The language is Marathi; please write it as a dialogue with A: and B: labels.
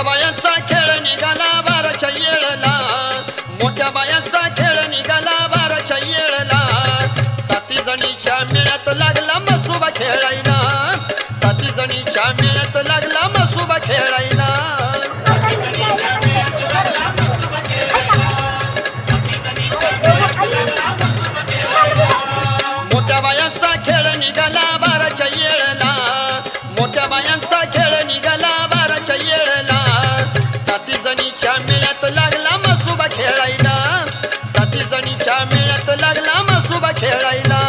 A: बायांचा खेळ निघाला बाराच्या येळला, मोठ्या बायांचा खेळ निघाला बाराच्या येळला, साती जणीच्या मेळ्यात लागला मसुबा खेळायला, साती जणीच्या मेळ्यात लागला मसुबा खेळायला. मोठ्या बायांचा खेळ निघाला बाराच्या येळला, मोठ्या बायांचा खेळ निघाला बाराच्या येळला, साती जणीच्या मेळ्यात लागला मसुबा खेळायला, साती जणीच्या मेळ्यात लागला मसुबा खेळायला.